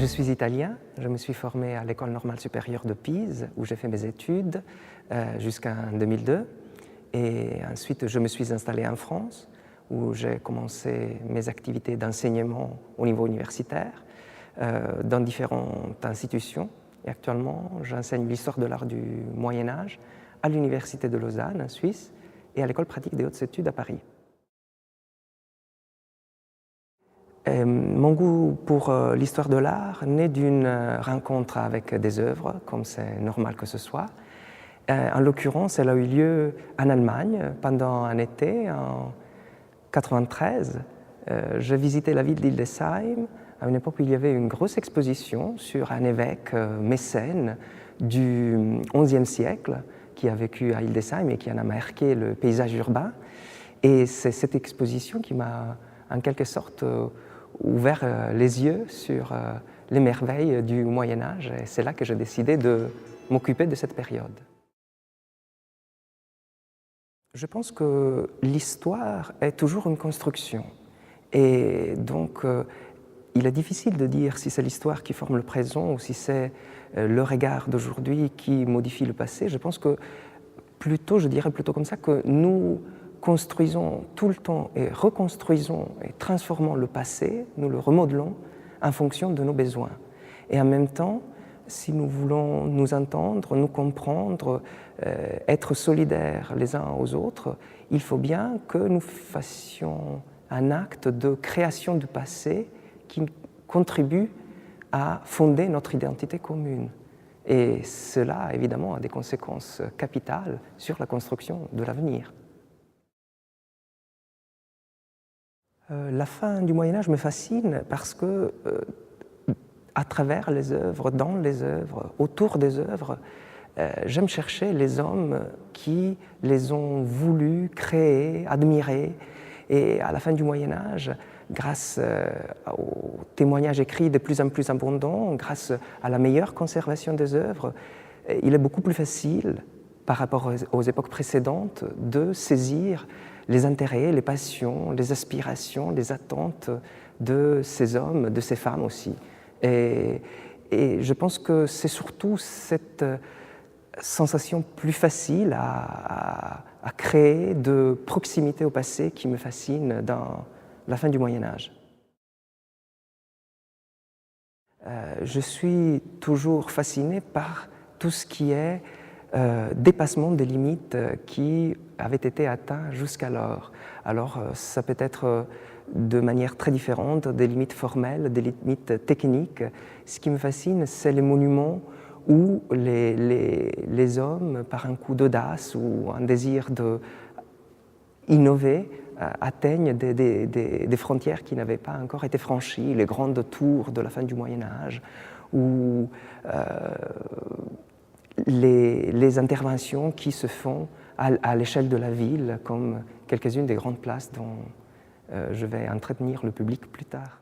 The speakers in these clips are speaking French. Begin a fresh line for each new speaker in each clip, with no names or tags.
Je suis italien, je me suis formé à l'École normale supérieure de Pise, où j'ai fait mes études jusqu'en 2002. Et ensuite, je me suis installé en France, où j'ai commencé mes activités d'enseignement au niveau universitaire, dans différentes institutions. Et actuellement, j'enseigne l'histoire de l'art du Moyen-Âge à l'Université de Lausanne, en Suisse, et à l'École pratique des hautes études à Paris. Mon goût pour l'histoire de l'art naît d'une rencontre avec des œuvres, comme c'est normal que ce soit. En l'occurrence, elle a eu lieu en Allemagne pendant un été en 1993. Je visitais la ville d'Hildesheim à une époque où il y avait une grosse exposition sur un évêque mécène du XIe siècle qui a vécu à Hildesheim et qui en a marqué le paysage urbain. Et c'est cette exposition qui m'a en quelque sorte ouvert les yeux sur les merveilles du Moyen-Âge, et c'est là que j'ai décidé de m'occuper de cette période. Je pense que l'histoire est toujours une construction, et donc il est difficile de dire si c'est l'histoire qui forme le présent ou si c'est le regard d'aujourd'hui qui modifie le passé. Je pense que je dirais plutôt comme ça, que nous construisons tout le temps et reconstruisons et transformons le passé, nous le remodelons en fonction de nos besoins. Et en même temps, si nous voulons nous entendre, nous comprendre, être solidaires les uns aux autres, il faut bien que nous fassions un acte de création du passé qui contribue à fonder notre identité commune. Et cela, évidemment, a des conséquences capitales sur la construction de l'avenir. La fin du Moyen-Âge me fascine parce que, à travers les œuvres, dans les œuvres, autour des œuvres, j'aime chercher les hommes qui les ont voulu, créés, admirés. Et à la fin du Moyen-Âge, grâce aux témoignages écrits de plus en plus abondants, grâce à la meilleure conservation des œuvres, il est beaucoup plus facile, par rapport aux époques précédentes, de saisir les intérêts, les passions, les aspirations, les attentes de ces hommes, de ces femmes aussi. Et je pense que c'est surtout cette sensation plus facile à créer de proximité au passé qui me fascine dans la fin du Moyen-Âge. Je suis toujours fasciné par tout ce qui est dépassement des limites qui avaient été atteintes jusqu'alors. Alors, ça peut être de manière très différente, des limites formelles, des limites techniques. Ce qui me fascine, c'est les monuments où les hommes, par un coup d'audace ou un désir d'innover, atteignent des frontières qui n'avaient pas encore été franchies, les grandes tours de la fin du Moyen-Âge, ou les interventions qui se font à l'échelle de la ville, comme quelques-unes des grandes places dont je vais entretenir le public plus tard.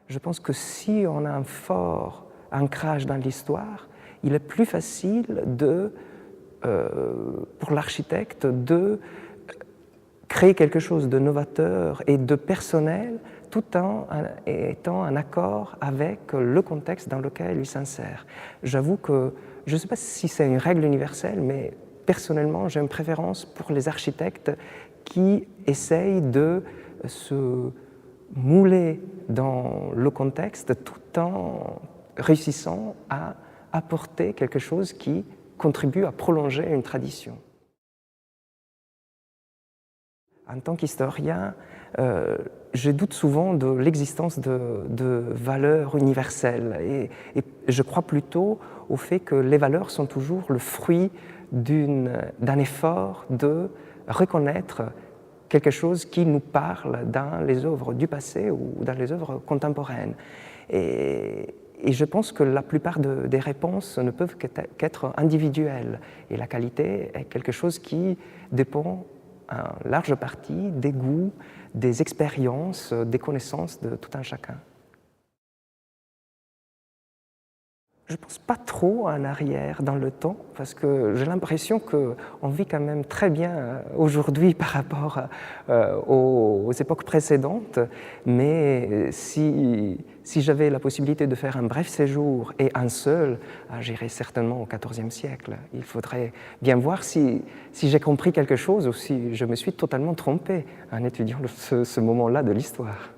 Je pense que si on a un fort ancrage dans l'histoire, il est plus facile pour l'architecte de créer quelque chose de novateur et de personnel tout en étant en accord avec le contexte dans lequel il s'insère. J'avoue que je ne sais pas si c'est une règle universelle, mais personnellement, j'ai une préférence pour les architectes qui essayent de se mouler dans le contexte tout en réussissant à apporter quelque chose qui contribue à prolonger une tradition. En tant qu'historien, je doute souvent de l'existence de valeurs universelles et je crois plutôt au fait que les valeurs sont toujours le fruit d'un effort de reconnaître quelque chose qui nous parle dans les œuvres du passé ou dans les œuvres contemporaines. Et je pense que la plupart des réponses ne peuvent qu'être individuelles. Et la qualité est quelque chose qui dépend en large partie des goûts, des expériences, des connaissances de tout un chacun. je ne pense pas trop en arrière dans le temps, parce que j'ai l'impression qu'on vit quand même très bien aujourd'hui par rapport aux époques précédentes, mais si j'avais la possibilité de faire un bref séjour et un seul, j'irais certainement au XIVe siècle. Il faudrait bien voir si j'ai compris quelque chose ou si je me suis totalement trompé en étudiant ce moment-là de l'histoire.